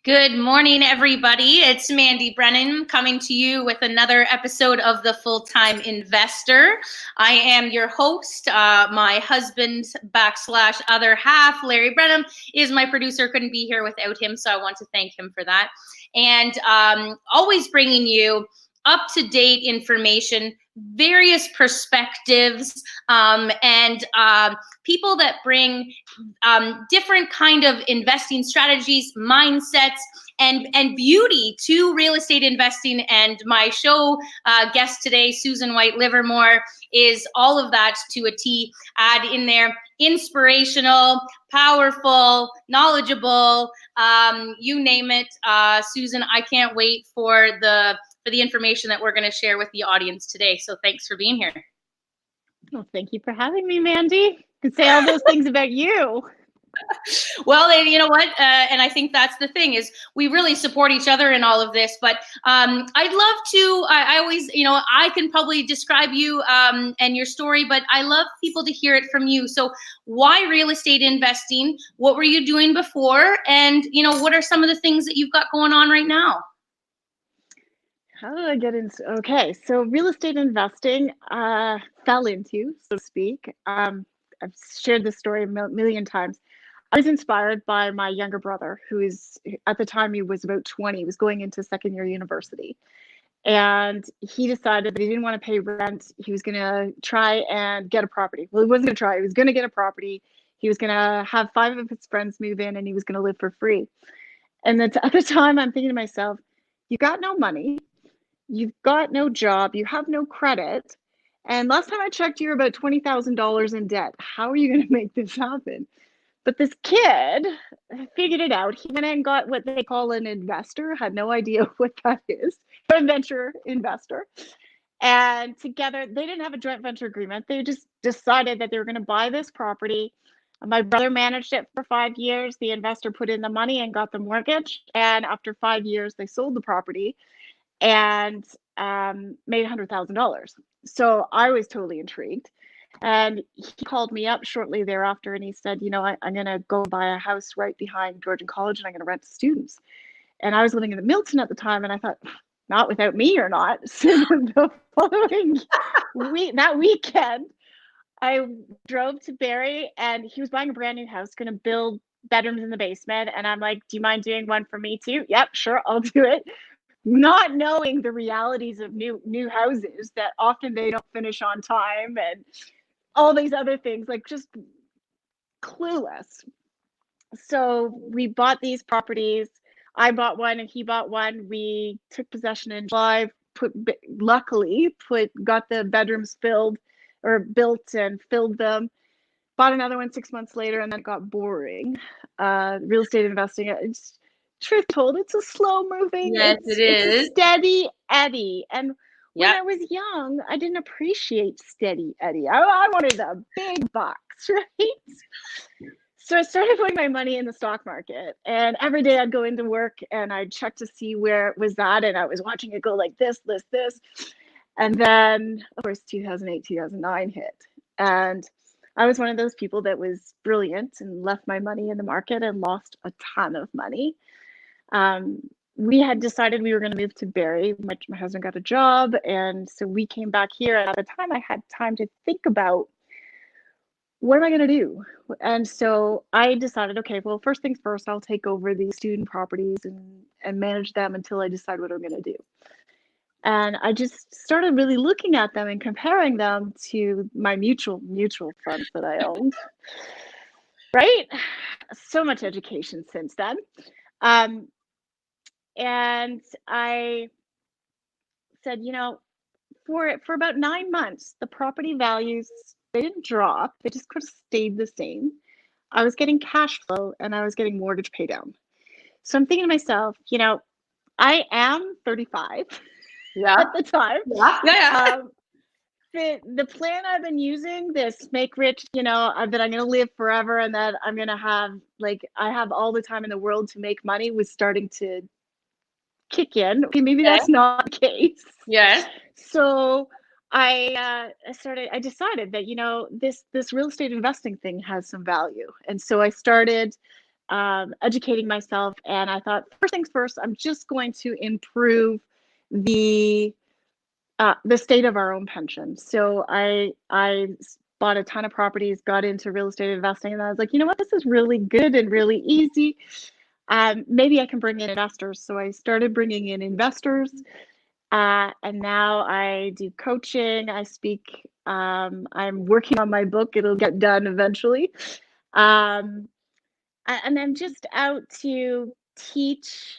Good morning, everybody. It's Mandy Brennan coming to you with another episode of The Full-Time Investor. I am your host. My husband / other half, Larry Brennan, is my producer. Couldn't be here without him, so I want to thank him for that. And always bringing you up-to-date information, various perspectives, and people that bring different kind of investing strategies, mindsets, and beauty to real estate investing. And my show guest today, Susan White Livermore, is all of that to a T. Add in there inspirational, powerful, knowledgeable, you name it. Susan, I can't wait for the information that we're going to share with the audience today. So thanks for being here. Well, thank you for having me, Mandy. I could say all those things about you. Well, you know what? And I think that's the thing is we really support each other in all of this. But I'd love to, I always, I can probably describe you and your story, but I love people to hear it from you. So why real estate investing? What were you doing before? And, what are some of the things that you've got going on right now? How did I get into? Okay, so real estate investing fell into, so to speak. I've shared this story a million times. I was inspired by my younger brother, who is, at the time he was about 20, he was going into second year university. And he decided that he didn't want to pay rent. He was going to try and get a property. Well, he wasn't going to try. He was going to get a property. He was going to have 5 of his friends move in and he was going to live for free. And then at the time, I'm thinking to myself, you got no money. You've got no job, you have no credit, and last time I checked, you're about $20,000 in debt. How are you going to make this happen? But this kid figured it out. He went and got what they call an investor, had no idea what that is, a venture investor. And together, they didn't have a joint venture agreement. They just decided that they were going to buy this property. My brother managed it for 5 years. The investor put in the money and got the mortgage. And after 5 years, they sold the property and made $100,000. So I was totally intrigued. And he called me up shortly thereafter and he said, I'm going to go buy a house right behind Georgian College and I'm going to rent to students. And I was living in the Milton at the time and I thought, not without me or not. So the following that weekend, I drove to Barrie and he was buying a brand new house, going to build bedrooms in the basement. And I'm like, do you mind doing one for me too? Yep, sure, I'll do it. Not knowing the realities of new houses, that often they don't finish on time and all these other things, like just clueless. So we bought these properties. I bought one and he bought one. We took possession in July, got the bedrooms filled or built and filled them. Bought another one 6 months later and then it got boring. Real estate investing, truth told, it's a slow moving. Yes, it is. It's a steady eddy. And when I was young, I didn't appreciate steady eddy. I wanted the big bucks, right? So I started putting my money in the stock market. And every day I'd go into work and I'd check to see where it was at. And I was watching it go like this. And then, of course, 2008, 2009 hit. And I was one of those people that was brilliant and left my money in the market and lost a ton of money. We had decided we were going to move to Barrie. My husband got a job, and so we came back here. And at the time, I had time to think about what am I going to do? And so I decided, okay, well, first things first, I'll take over these student properties and manage them until I decide what I'm going to do. And I just started really looking at them and comparing them to my mutual funds that I owned. Right? So much education since then. And I said, for about 9 months, the property values, they didn't drop. They just could have stayed the same. I was getting cash flow and I was getting mortgage pay down. So I'm thinking to myself, I am 35 at the time. The plan I've been using, this make rich, that I'm going to live forever and that I'm going to have, I have all the time in the world to make money, was starting to kick in. Okay, maybe that's not the case. Yes. So I decided that, this real estate investing thing has some value. And so I started educating myself, and I thought, first things first, I'm just going to improve the state of our own pension. So I bought a ton of properties, got into real estate investing, and I was like, you know what, this is really good and really easy. Maybe I can bring in investors. So I started bringing in investors, and now I do coaching. I speak. I'm working on my book. It'll get done eventually. And I'm just out to teach,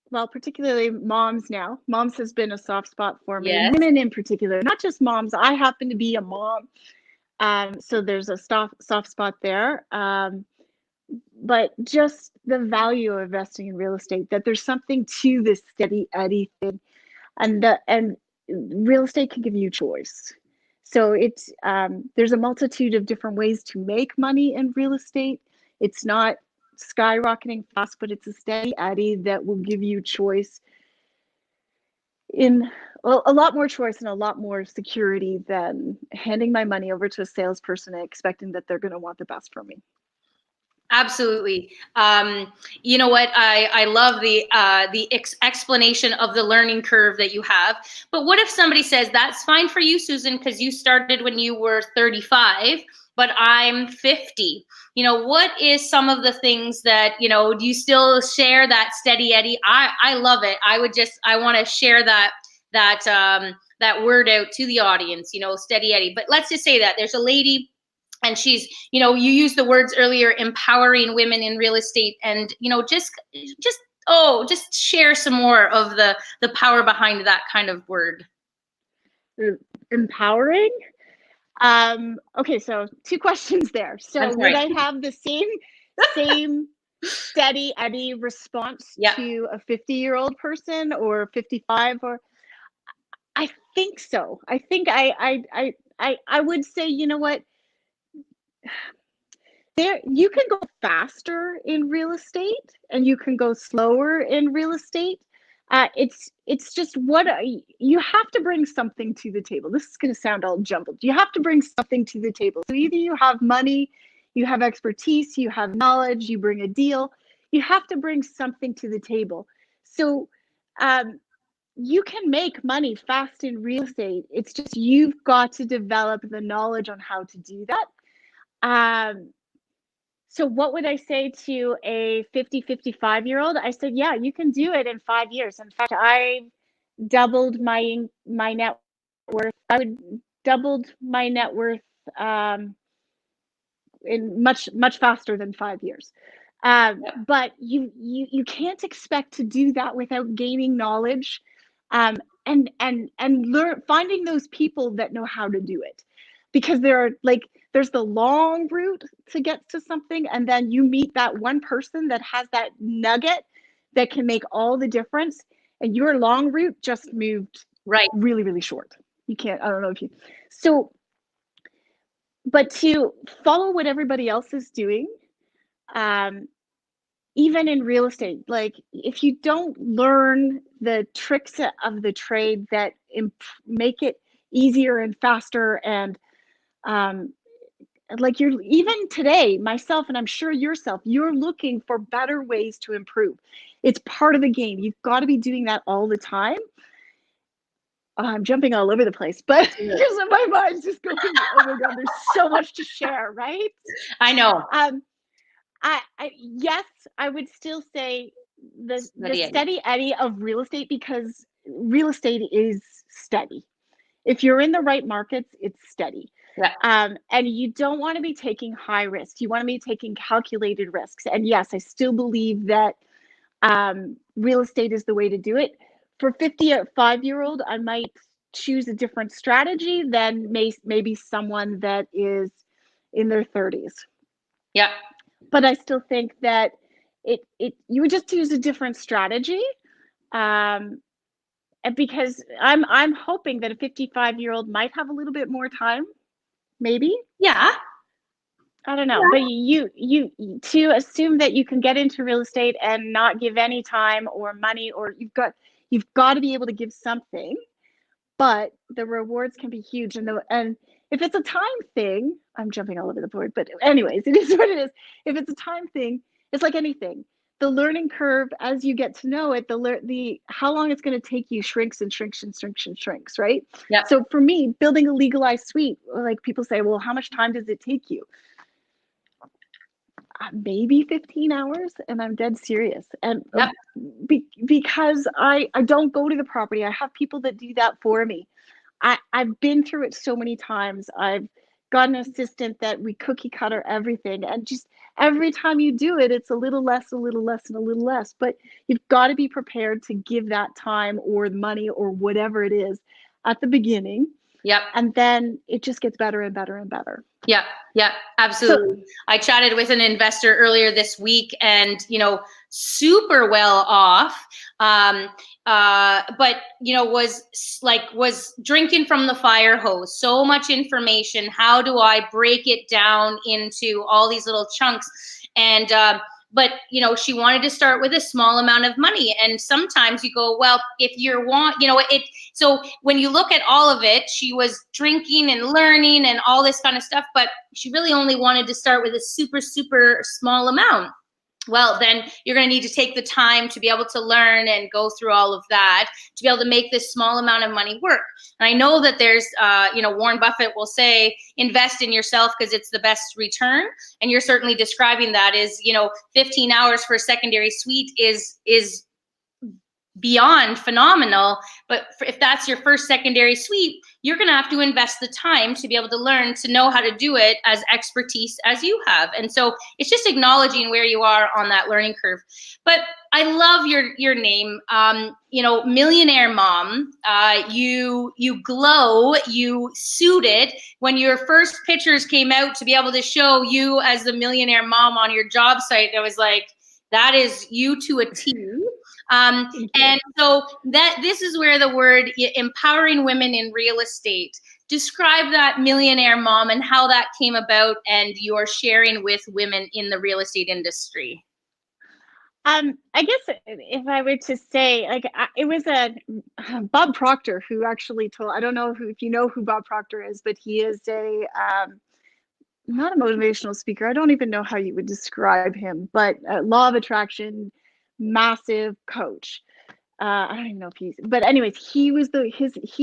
well, particularly moms now. Moms has been a soft spot for me, Yes. women in particular, not just moms. I happen to be a mom. So there's a soft spot there. But just the value of investing in real estate, that there's something to this steady Eddie thing, and real estate can give you choice. So it's there's a multitude of different ways to make money in real estate. It's not skyrocketing fast, but it's a steady Eddie that will give you choice in a lot more choice and a lot more security than handing my money over to a salesperson and expecting that they're going to want the best for me. Absolutely. You know what? I love the explanation of the learning curve that you have. But what if somebody says, that's fine for you, Susan, because you started when you were 35, but I'm 50. You know, what is some of the things that, you know, do you still share that steady Eddie? I love it. I want to share that word out to the audience, you know, steady Eddie. But let's just say that there's a lady, and she's, you know, you used the words earlier, empowering women in real estate, and, you know, just share some more of the power behind that kind of word. Empowering. Okay, so two questions there. So would I have the same steady Eddie response to a 50-year-old person or 55? Or I think so. I think I would say, you know what? There, you can go faster in real estate and you can go slower in real estate. It's just you have to bring something to the table. This is going to sound all jumbled. You have to bring something to the table. So either you have money, you have expertise, you have knowledge, you bring a deal. You have to bring something to the table. So you can make money fast in real estate. It's just you've got to develop the knowledge on how to do that. So what would I say to a 50, 55-year-old? I said, yeah, you can do it in 5 years. In fact, I doubled my net worth. I would doubled my net worth in much faster than 5 years. But you can't expect to do that without gaining knowledge, and finding those people that know how to do it. Because there's the long route to get to something, and then you meet that one person that has that nugget that can make all the difference, and your long route just moved really, really short. You can't, I don't know if you, so, but to follow what everybody else is doing, even in real estate, like if you don't learn the tricks of the trade that make it easier and faster, and like you're, even today, myself, and I'm sure yourself, you're looking for better ways to improve. It's part of the game. You've got to be doing that all the time. I'm jumping all over the place, but because my mind's just going, oh my God, there's so much to share, right? I know. Yes, I would still say the steady Eddie of real estate, because real estate is steady. If you're in the right markets, it's steady. Yeah. And you don't want to be taking high risks. You want to be taking calculated risks. And yes, I still believe that real estate is the way to do it. For 55-year-old, I might choose a different strategy than maybe someone that is in their 30s. Yeah. But I still think that you would just use a different strategy. Because I'm hoping that a 55-year-old might have a little bit more time, maybe. Yeah. I don't know, but you to assume that you can get into real estate and not give any time or money, or you've got to be able to give something, but the rewards can be huge, and if it's a time thing, I'm jumping all over the board, but anyways, it is what it is. If it's a time thing, it's like anything. The learning curve, as you get to know it, the how long it's going to take you shrinks and shrinks and shrinks and shrinks, right? Yeah. So for me, building a legalized suite, like people say, well, how much time does it take you? Maybe 15 hours, and I'm dead serious. And Yep. because I don't go to the property, I have people that do that for me. I've been through it so many times. I've got an assistant that we cookie cutter everything, and just every time you do it, it's a little less, a little less, and a little less. But you've got to be prepared to give that time or money or whatever it is at the beginning. Yep. And then it just gets better and better and better. Yeah, yeah, absolutely. I chatted with an investor earlier this week, and super well off, but was drinking from the fire hose. So much information. How do I break it down into all these little chunks? And but she wanted to start with a small amount of money, and sometimes you go, well, if you want, it. So when you look at all of it, she was drinking and learning and all this kind of stuff, but she really only wanted to start with a super, super small amount. Well, then you're going to need to take the time to be able to learn and go through all of that to be able to make this small amount of money work. And I know that there's, Warren Buffett will say, invest in yourself because it's the best return. And you're certainly describing that is, 15 hours for a secondary suite is beyond phenomenal. But if that's your first secondary suite, you're going to have to invest the time to be able to learn to know how to do it as expertise as you have. And so it's just acknowledging where you are on that learning curve. But I love your name, Millionaire Mom. You glow, you suited. When your first pictures came out to be able to show you as the Millionaire Mom on your job site, I was like, that is you to a T. And so this is where the word empowering women in real estate. Describe that Millionaire Mom and how that came about and your sharing with women in the real estate industry. I guess if I were to say, it was Bob Proctor who actually told, I don't know if you know who Bob Proctor is, but he is not a motivational speaker. I don't even know how you would describe him, but law of attraction, massive coach. I don't even know if but anyways, he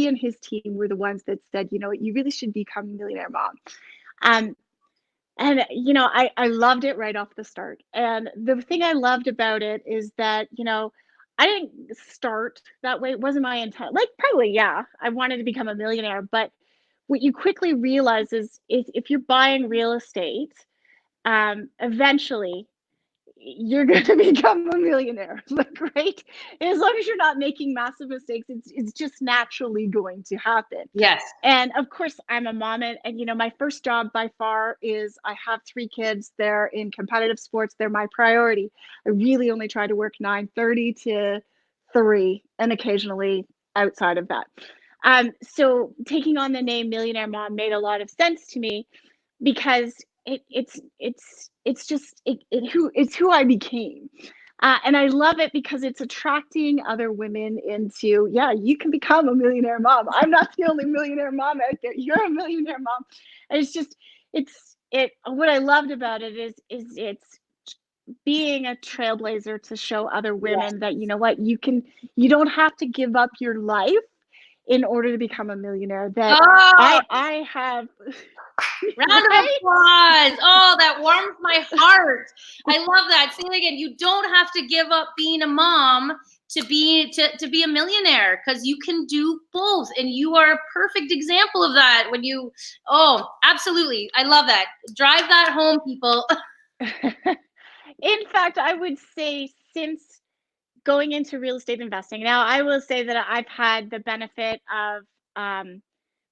and his team were the ones that said, you really should become a millionaire mom. And I loved it right off the start. And the thing I loved about it is that, I didn't start that way. It wasn't my intent. Like, probably, yeah, I wanted to become a millionaire, but what you quickly realize is if you're buying real estate, eventually you're going to become a millionaire, like, right? As long as you're not making massive mistakes, it's just naturally going to happen. Yes. And of course, I'm a mom, and my first job by far is I have 3 kids. They're in competitive sports. They're my priority. I really only try to work 9:30 to 3, and occasionally outside of that. So taking on the name Millionaire Mom made a lot of sense to me because it's who I became. And I love it because it's attracting other women into, yeah, you can become a millionaire mom. I'm not the only millionaire mom out there. You're a millionaire mom. And what I loved about it is it's being a trailblazer to show other women that, you know what, you don't have to give up your life in order to become a millionaire. That I have. Round of applause. Oh, that warms my heart. I love that. Say it again. You don't have to give up being a mom to be a millionaire, because you can do both. And you are a perfect example of that. Absolutely. I love that. Drive that home, people. In fact, I would say since going into real estate investing, now I will say that I've had the benefit of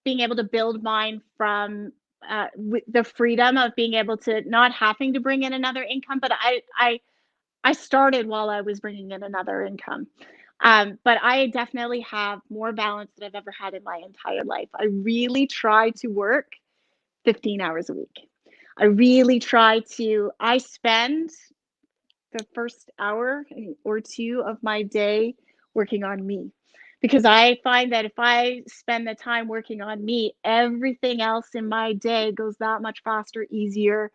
being able to build mine from with the freedom of being able to not having to bring in another income. But I started while I was bringing in another income. But I definitely have more balance than I've ever had in my entire life. I really try to work 15 hours a week. I spend the first hour or 2 of my day working on me, because I find that if I spend the time working on me, everything else in my day goes that much faster, easier,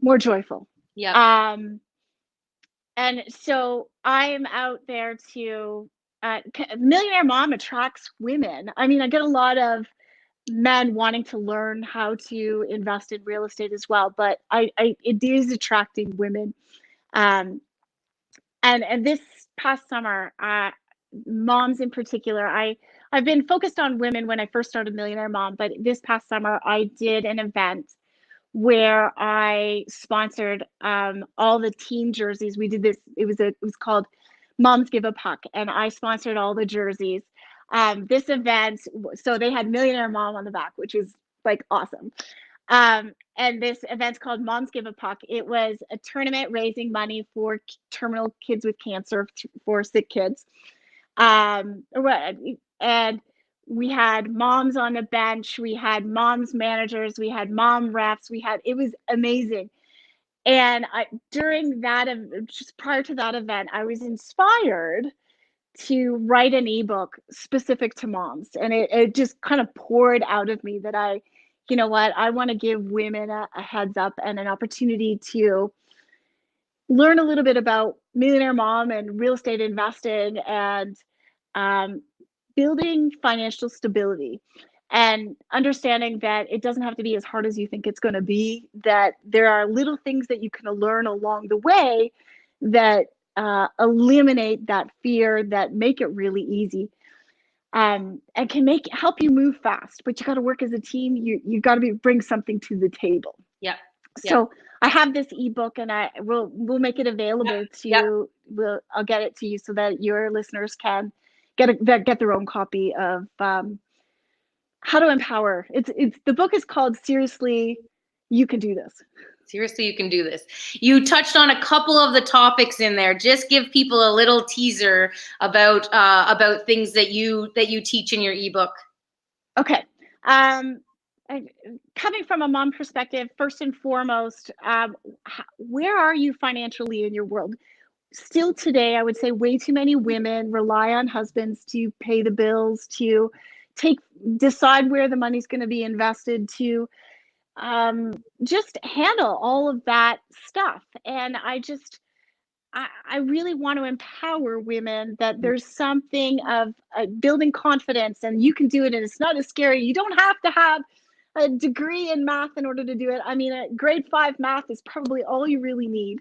more joyful. Yep. Um, and so I'm out there to Millionaire Mom attracts women. I mean, I get a lot of men wanting to learn how to invest in real estate as well, but it is attracting women. Um, and this past summer, moms in particular, I've been focused on women when I first started Millionaire Mom, but this past summer I did an event where I sponsored all the team jerseys. We did this. It was called Moms Give a Puck, and I sponsored all the jerseys. This event, so they had Millionaire Mom on the back, which was like awesome. And this event's called Moms Give a Puck. It was a tournament raising money for terminal kids with cancer, for sick kids. And we had moms on the bench, we had moms managers, we had mom refs, it was amazing. And during that, just prior to that event, I was inspired to write an ebook specific to moms. And it just kind of poured out of me that you know what, I want to give women a heads up and an opportunity to learn a little bit about Millionaire Mom and real estate investing and um, building financial stability and understanding that it doesn't have to be as hard as you think it's going to be, that there are little things that you can learn along the way that eliminate that fear, that make it really easy, and can help you move fast. But you got to work as a team. You got to bring something to the table. Yeah. So I have this ebook, and we'll make it available to you. I'll get it to you so that your listeners can get their own copy of how to empower. It's the book is called Seriously, You Can Do This. Seriously, you can do this. You touched on a couple of the topics in there. Just give people a little teaser about things that you teach in your ebook. Okay. Coming from a mom perspective, first and foremost, where are you financially in your world? Still today, I would say way too many women rely on husbands to pay the bills, to decide where the money's going to be invested, to just handle all of that stuff. And I really want to empower women that there's something of building confidence, and you can do it, and it's not as scary. You don't have to have a degree in math in order to do it. I mean, a grade 5 math is probably all you really need.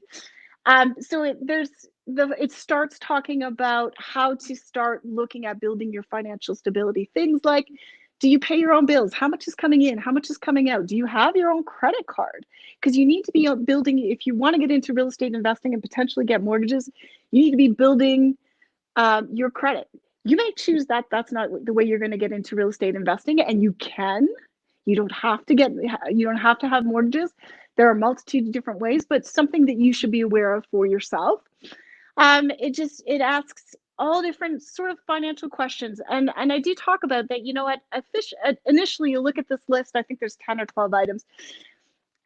So it starts talking about how to start looking at building your financial stability. Things like, do you pay your own bills? How much is coming in? How much is coming out? Do you have your own credit card? Because you need to be building, if you want to get into real estate investing and potentially get mortgages, you need to be building your credit. You may choose that that's not the way you're going to get into real estate investing, and you can. You don't have to have mortgages. There are a multitude of different ways, but something that you should be aware of for yourself. It asks all different sort of financial questions, and I do talk about that. You know what? Initially, you look at this list. I think there's 10 or 12 items,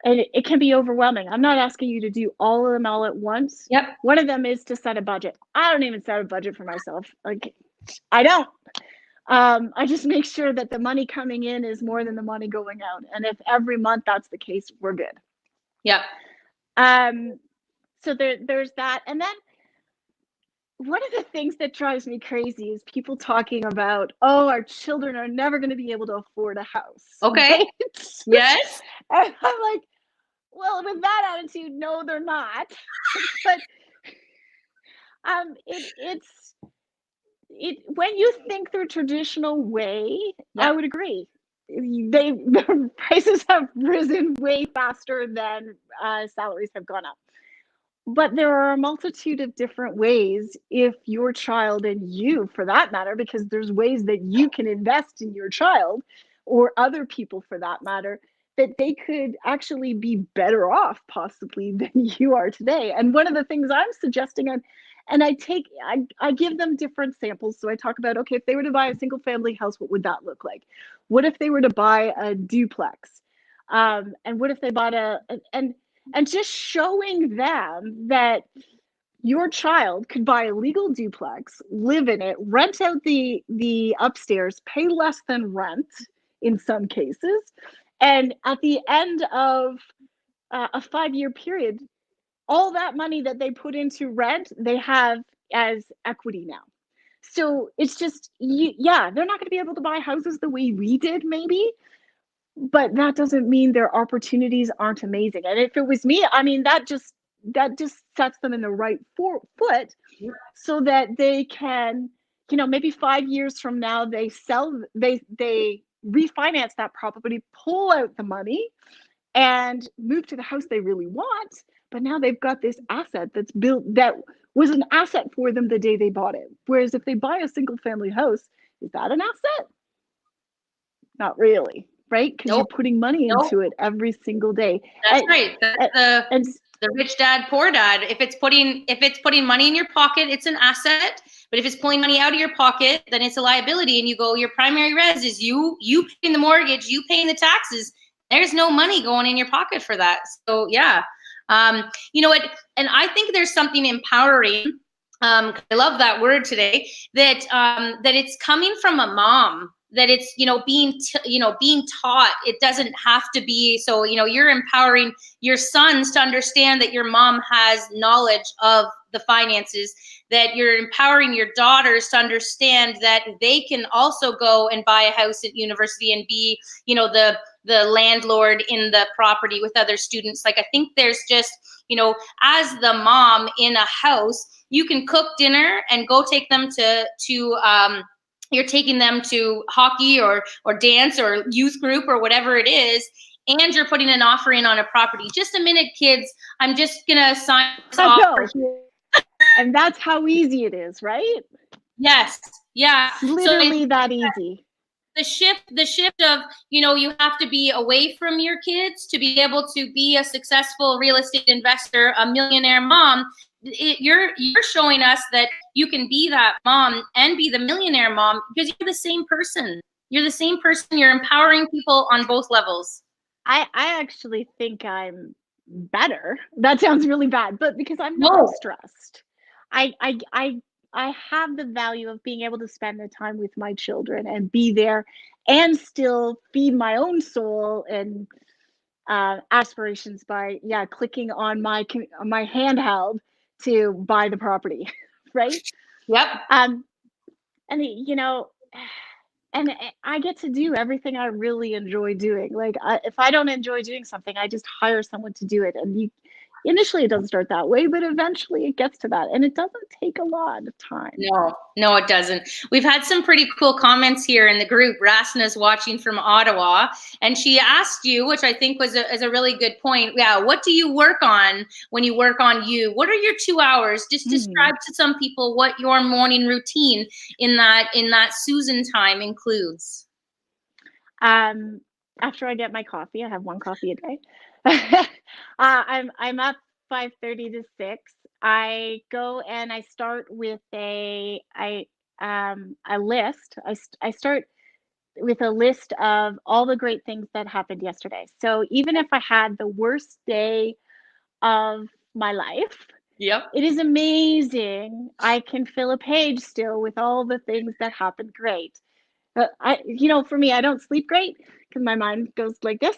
and it can be overwhelming. I'm not asking you to do all of them all at once. Yep. One of them is to set a budget. I don't even set a budget for myself. Like, I don't. I just make sure that the money coming in is more than the money going out. And if every month that's the case, we're good. Yeah. So there's that. And then one of the things that drives me crazy is people talking about, oh, our children are never going to be able to afford a house. Okay. Right? Yes. And I'm like, well, with that attitude, no, they're not. But when you think the traditional way, I would agree. The prices have risen way faster than salaries have gone up. But there are a multitude of different ways if your child, and you for that matter, because there's ways that you can invest in your child or other people for that matter, that they could actually be better off possibly than you are today. And one of the things I'm suggesting, and I give them different samples. So I talk about, okay, if they were to buy a single family house, what would that look like? What if they were to buy a duplex? And what if they bought and just showing them that your child could buy a legal duplex, live in it, rent out the upstairs, pay less than rent in some cases, and at the end of a 5-year period, all that money that they put into rent, they have as equity now. So it's just, yeah, they're not going to be able to buy houses the way we did, maybe, but that doesn't mean their opportunities aren't amazing. And if it was me, I mean, that just sets them in the right foot, so that they can, maybe 5 years from now, they refinance that property, pull out the money, and move to the house they really want. But now they've got this asset that's built, that was an asset for them the day they bought it. Whereas if they buy a single family house, is that an asset? Not really, right? Because you're putting money into it every single day. That's right. That's the rich dad, poor dad. If it's putting money in your pocket, it's an asset. But if it's pulling money out of your pocket, then it's a liability. And you go, your primary res is you paying the mortgage, you paying the taxes. There's no money going in your pocket for that. So yeah, you know what? And I think there's something empowering. I love that word today. That it's coming from a mom. That it's being taught. It doesn't have to be. So you're empowering your sons to understand that your mom has knowledge of the finances. That you're empowering your daughters to understand that they can also go and buy a house at university and be the landlord in the property with other students. Like, I think there's just, as the mom in a house, you can cook dinner and go take them to you're taking them to hockey or dance or youth group or whatever it is, and you're putting an offer in on a property. Just a minute, kids. I'm just gonna sign this offer here. And that's how easy it is, right? Yes. Yeah. Literally that easy. The shift of, you have to be away from your kids to be able to be a successful real estate investor, a millionaire mom. You're showing us that you can be that mom and be the millionaire mom, because you're the same person. You're the same person. You're empowering people on both levels. I actually think I'm better. That sounds really bad, but because I'm not stressed. I have the value of being able to spend the time with my children and be there and still feed my own soul and aspirations by clicking on my handheld to buy the property, right? Yep. And and I get to do everything I really enjoy doing. Like, if I don't enjoy doing something, I just hire someone to do it. And initially it doesn't start that way, but eventually it gets to that, and it doesn't take a lot of time. No, it doesn't. We've had some pretty cool comments here in the group. Rasna's watching from Ottawa, and she asked you, which I think is a really good point. Yeah, what do you work on when you work on you? What are your 2 hours? Just describe to some people what your morning routine in that Susan time includes. After I get my coffee, I have one coffee a day. I'm up 5:30 to 6. I go and I start with a list. I start with a list of all the great things that happened yesterday. So even if I had the worst day of my life, it is amazing. I can fill a page still with all the things that happened great. For me, I don't sleep great because my mind goes like this,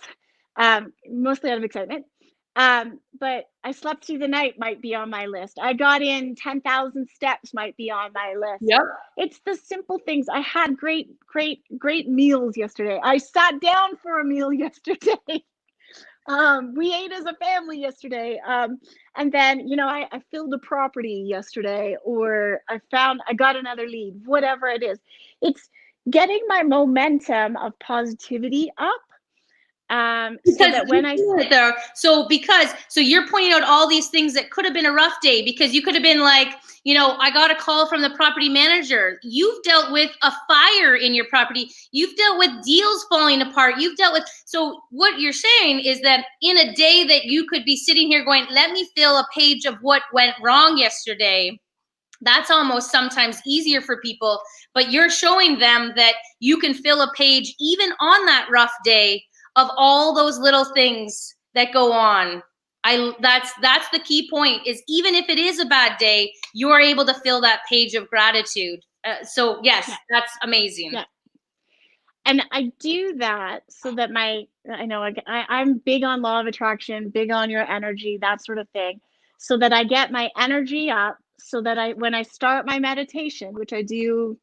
mostly out of excitement. But I slept through the night might be on my list. I got in 10,000 steps might be on my list. Yep. It's the simple things. I had great meals yesterday. I sat down for a meal yesterday. We ate as a family yesterday. And then, I filled a property yesterday, or I got another lead, whatever it is. It's getting my momentum of positivity up. So that when so you're pointing out all these things that could have been a rough day, because you could have been like, I got a call from the property manager. You've dealt with a fire in your property. You've dealt with deals falling apart. So what you're saying is that in a day that you could be sitting here going, let me fill a page of what went wrong yesterday. That's almost sometimes easier for people, but you're showing them that you can fill a page even on that rough day of all those little things that go on. That's the key point, is even if it is a bad day, you're able to fill that page of gratitude. So yes, Yeah. that's amazing. Yeah. And I do that so that I know I'm big on law of attraction, big on your energy, that sort of thing, so that I get my energy up, so that when I start my meditation, which I do,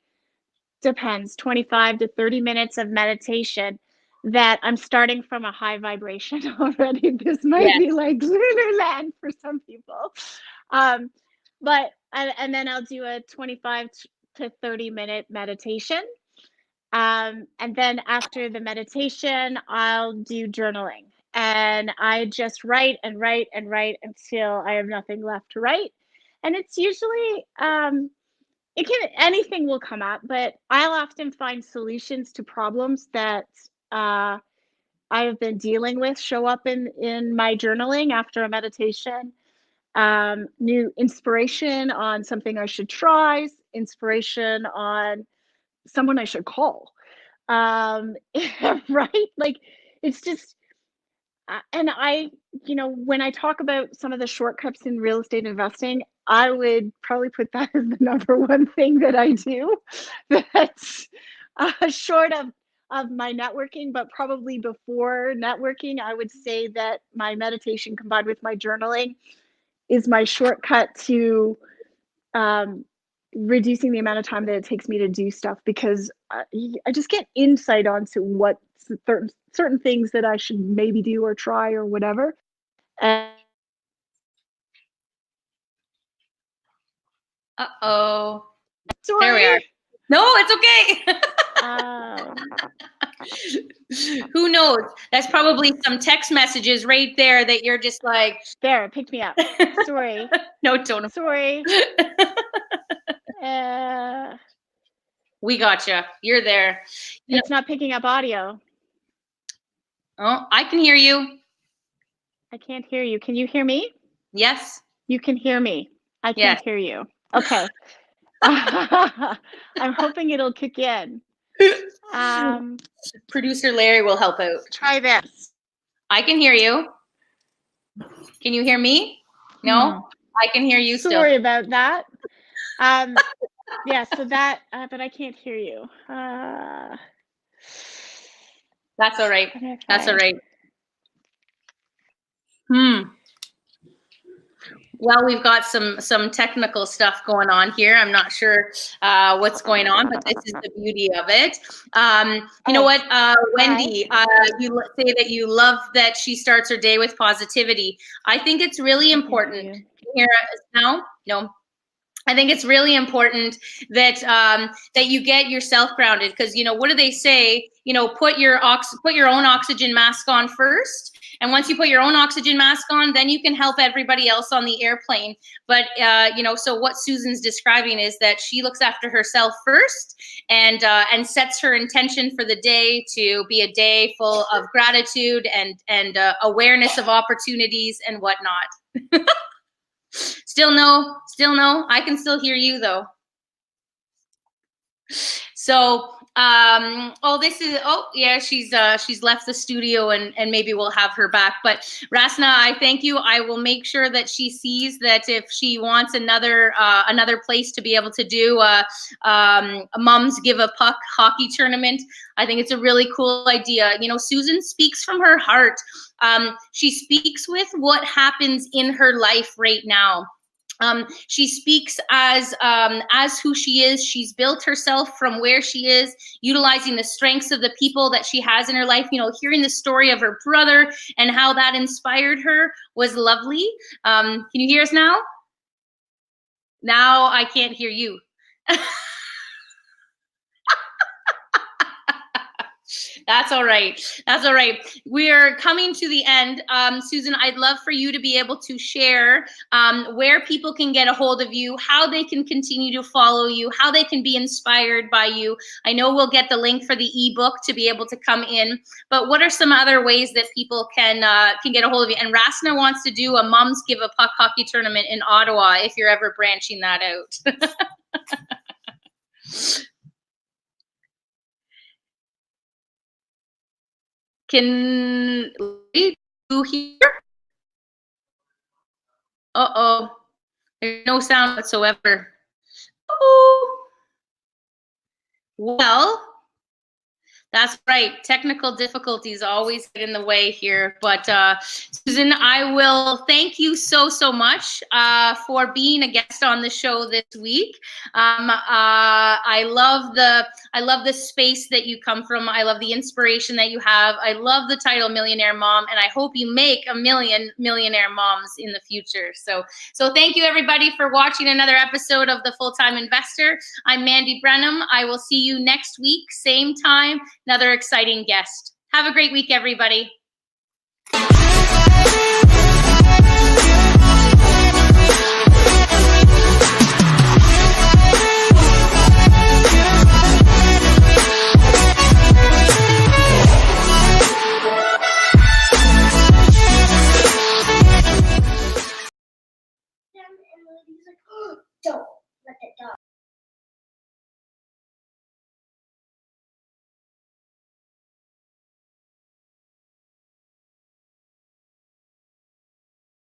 depends, 25 to 30 minutes of meditation, that I'm starting from a high vibration already. This might Yes. be like lunar land for some people. Um, but, and then I'll do a 25 to 30-minute meditation. And then after the meditation, I'll do journaling. And I just write and write and write until I have nothing left to write. And it's usually, anything will come up, but I'll often find solutions to problems that uh, I have been dealing with show up in my journaling after a meditation. New inspiration on something I should try, inspiration on someone I should call. Right? Like, it's just, and when I talk about some of the shortcuts in real estate investing, I would probably put that as the number one thing that I do. That's short of my networking, but probably before networking, I would say that my meditation combined with my journaling is my shortcut to um, reducing the amount of time that it takes me to do stuff, because I just get insight onto what certain things that I should maybe do or try or whatever. And Uh-oh. There we are. sorry. No, it's okay. Um, Who knows? That's probably some text messages right there that you're just like, there, it picked me up. Sorry. no, don't. Sorry. Uh, We gotcha. You're there. it's not picking up audio. Oh, I can hear you. I can't hear you. Can you hear me? Yes. You can hear me. I Yes. can't hear you. Okay. I'm hoping it'll kick in. Producer Larry will help out. Try this. I can hear you. Can you hear me? No, I can hear you still. Sorry about that. Yeah, so that, but I can't hear you. That's all right. Okay. That's all right. Well, we've got some technical stuff going on here. I'm not sure what's going on, but this is the beauty of it. You know what, Wendy, you say that you love that she starts her day with positivity. I think it's really important. Can you hear us now? No. I think it's really important that that you get yourself grounded, because what do they say? Put your own oxygen mask on first, and once you put your own oxygen mask on, then you can help everybody else on the airplane. But so what Susan's describing is that she looks after herself first, and sets her intention for the day to be a day full of gratitude and awareness of opportunities and whatnot. Still no. I can still hear you though. So, she's left the studio, and maybe we'll have her back. But Rasna, I thank you. I will make sure that she sees that if she wants another place to be able to do a Mums Give a Puck hockey tournament, I think it's a really cool idea. Susan speaks from her heart. She speaks with what happens in her life right now. She speaks as who she is. She's built herself from where she is, utilizing the strengths of the people that she has in her life. Hearing the story of her brother and how that inspired her was lovely. Can you hear us now? Now I can't hear you. That's all right. That's all right. We're coming to the end. Susan, I'd love for you to be able to share where people can get a hold of you, how they can continue to follow you, how they can be inspired by you. I know we'll get the link for the ebook to be able to come in, but what are some other ways that people can get a hold of you? And Rasna wants to do a Mums Give a Puck hockey tournament in Ottawa if you're ever branching that out. Can you hear? Uh-oh. There's no sound whatsoever. Oh. Well, that's right. Technical difficulties always get in the way here. But Susan, I will thank you so much for being a guest on the show this week. I love the space that you come from. I love the inspiration that you have. I love the title Millionaire Mom, and I hope you make a million millionaire moms in the future. So thank you everybody for watching another episode of The Full-Time Investor. I'm Mandy Brenham. I will see you next week, same time. Another exciting guest. Have a great week, everybody.